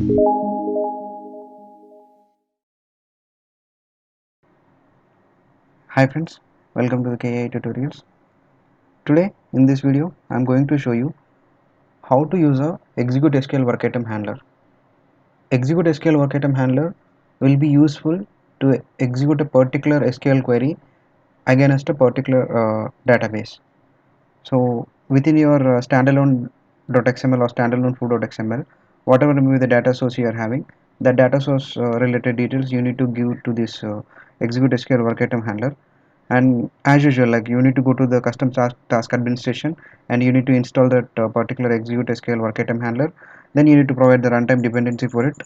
Hi friends, welcome to the KI tutorials. Today in this video I am going to show you how to use a execute SQL work item handler. Execute SQL work item handler will be useful to execute a particular SQL query against a particular database. So within your standalone .xml or standalone foo.xml, whatever may be the data source you are having, that data source related details you need to give to this execute SQL work item handler. And as usual, like you need to go to the custom task administration and you need to install that particular execute SQL work item handler. Then you need to provide the runtime dependency for it.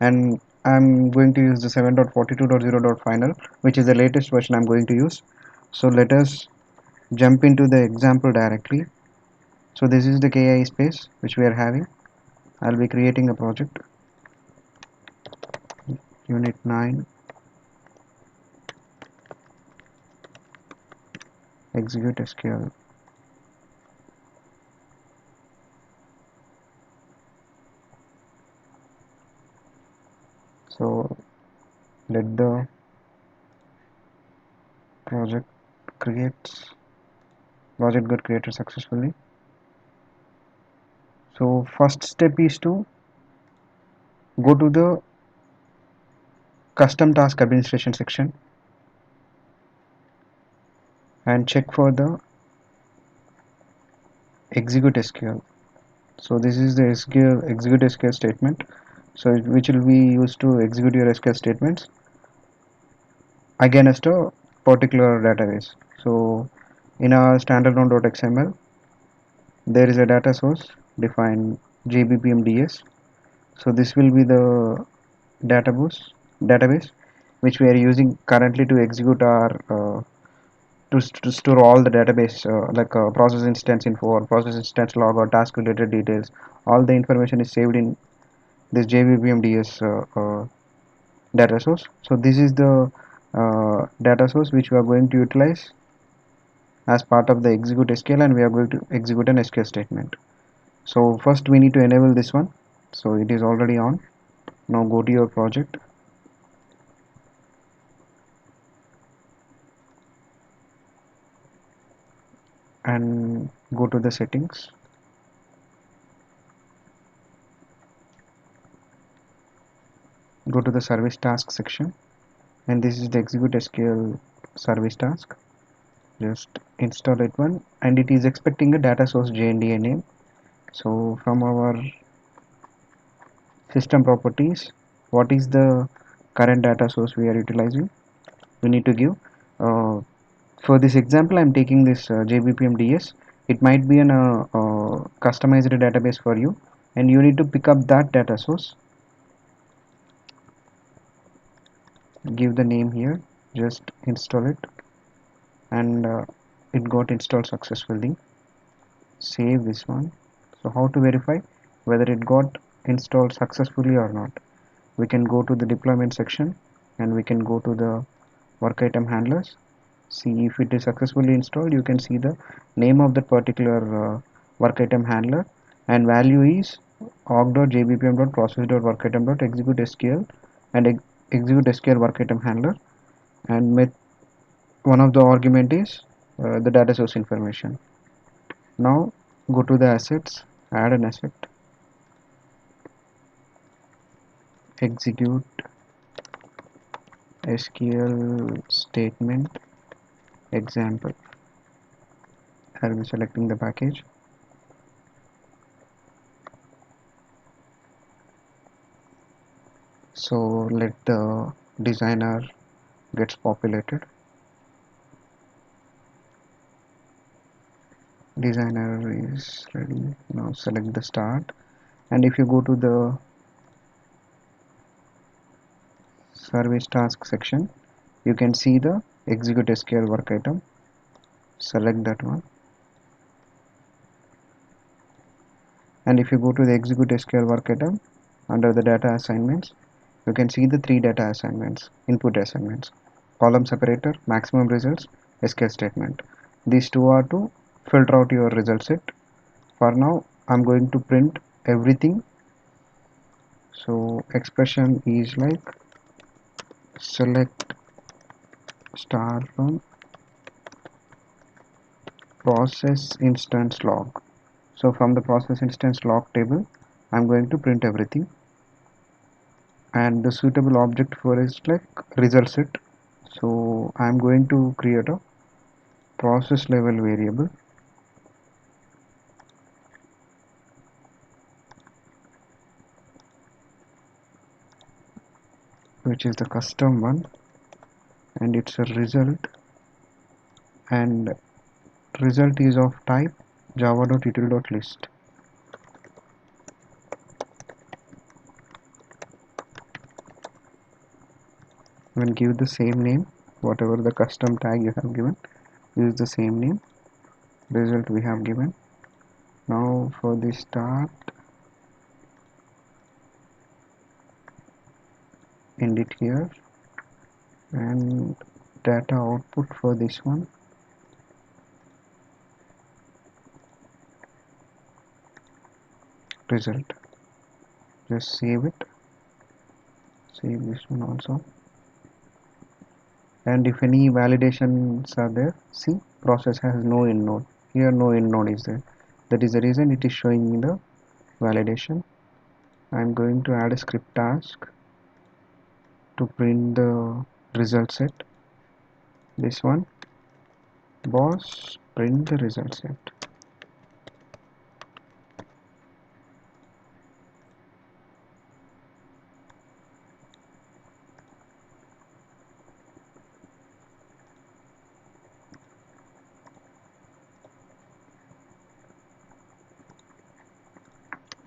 And I'm going to use the 7.42.0.final, which is the latest version I'm going to use. So let us jump into the example directly. So this is the KI space which we are having. I'll be creating a project, unit 9 execute SQL. So let the project got created successfully. So first step is to go to the custom task administration section and check for the execute SQL. So this is the execute SQL statement, so which will be used to execute your SQL statements against a particular database. So in our standalone.xml there is a data source defined jbpmds. So this will be the database which we are using currently to execute our to store all the database like process instance info or process instance log or task related details. All the information is saved in this jbpmds data source. So this is the data source which we are going to utilize as part of the execute SQL, and we are going to execute an SQL statement. So first we need to enable this one. So it is already on. Now go to your project and go to the settings. Go to the service task section, and this is the execute SQL service task. Just install it one, and it is expecting a data source JNDA name. So from our system properties, what is the current data source we are utilizing? We need to give for this example I'm taking this jbpmds. It might be an customized database for you, and you need to pick up that data source, give the name here, just install it, and it got installed successfully. Save this one. So how to verify whether it got installed successfully or not? We can go to the deployment section and we can go to the work item handlers. See if it is successfully installed. You can see the name of that particular work item handler, and value is org.jbpm.process.workitem.execute SQL and execute SQL work item handler, and one of the argument is the data source information. Now go to the assets, add an asset, execute SQL statement example. I'll be selecting the package. So let the designer gets populated. Designer is ready. Now select the start, and if you go to the service task section, you can see the execute SQL work item. Select that one, and if you go to the execute SQL work item under the data assignments, you can see the three data assignments, input assignments: column separator, maximum results, SQL statement. These two are to filter out your result set. For now I'm going to print everything, So expression is like select star from process instance log. So from the process instance log table, I'm going to print everything, and the suitable object for is like result set. So I'm going to create a process level variable, which is the custom one, and it's a result, and result is of type java.util.list, and give the same name. Whatever the custom tag you have given, use the same name. Result we have given. Now for the start, end it here, and data output for this one, result. Just save it, save this one also. And if any validations are there, see, process has no end node. Here no end node is there. That is the reason it is showing me the validation. I'm going to add a script task to print the result set. This one, boss, print the result set.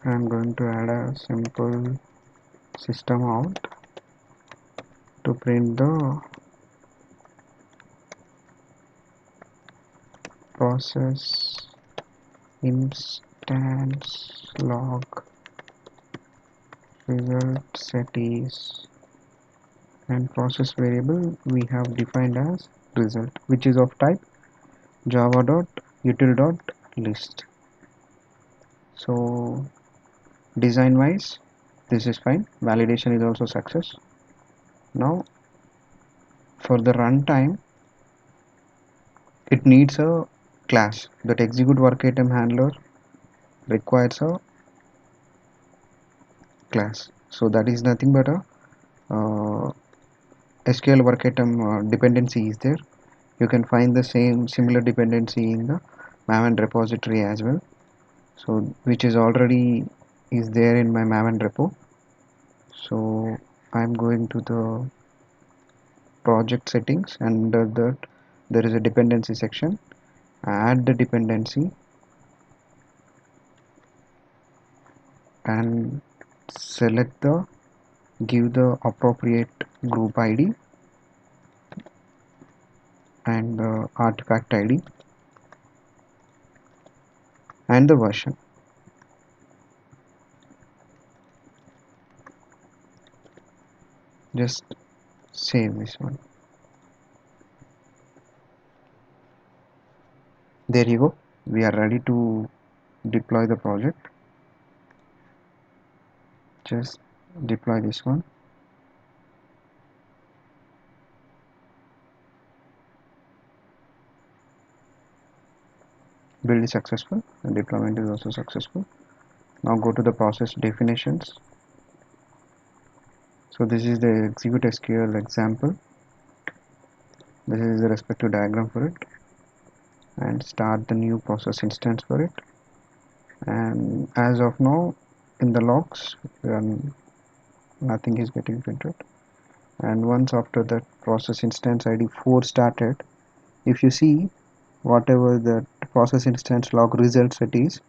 I'm going to add a simple system out to print the process instance log result set is, and process variable we have defined as result, which is of type java.util.list. So design wise this is fine, validation is also success. Now for the runtime, it needs a class. That execute work item handler requires a class. So that is nothing but a SQL work item dependency is there. You can find the same similar dependency in the Maven repository as well. So which is already is there in my Maven repo. So I'm going to the project settings, and under that there is a dependency section. Add the dependency and select the, give the appropriate group ID and the artifact ID and the version. Just save this one. There you go. We are ready to deploy the project. Just deploy this one. Build is successful and deployment is also successful. Now go to the process definitions. So this is the execute SQL example. This is the respective diagram for it, and start the new process instance for it. And as of now in the logs, nothing is getting printed. And once after that process instance ID 4 started, if you see whatever the process instance log result set is,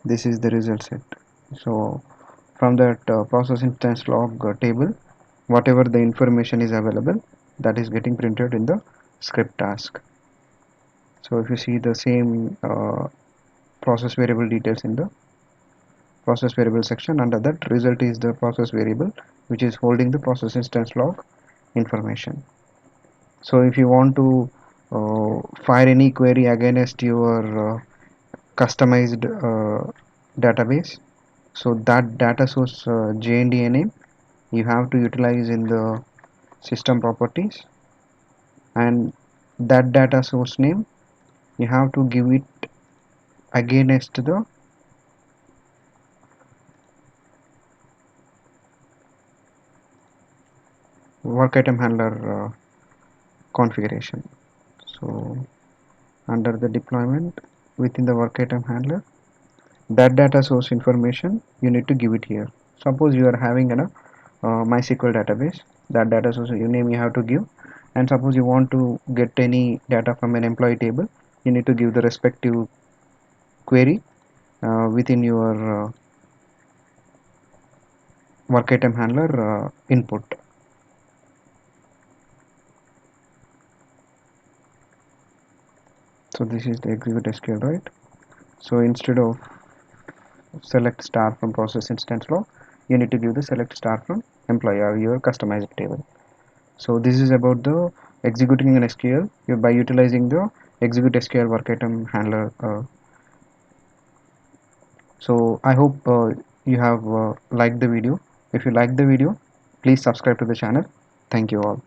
this is the result set. So from that process instance log table, whatever the information is available, that is getting printed in the script task. So if you see the same process variable details in the process variable section, under that result is the process variable which is holding the process instance log information. So if you want to fire any query against your customized database, So that data source JNDA name you have to utilize in the system properties, and that data source name you have to give it against the work item handler configuration. So under the deployment within the work item handler, that data source information you need to give it here. Suppose you are having a MySQL database, that data source name you have to give, and suppose you want to get any data from an employee table, you need to give the respective query within your work item handler input. So this is the execute SQL, right? So instead of select star from process instance log, you need to give the select star from employee or your customized table. So this is about the executing an SQL by utilizing the execute SQL work item handler. So I hope you have liked the video. If you like the video, please subscribe to the channel. Thank you all.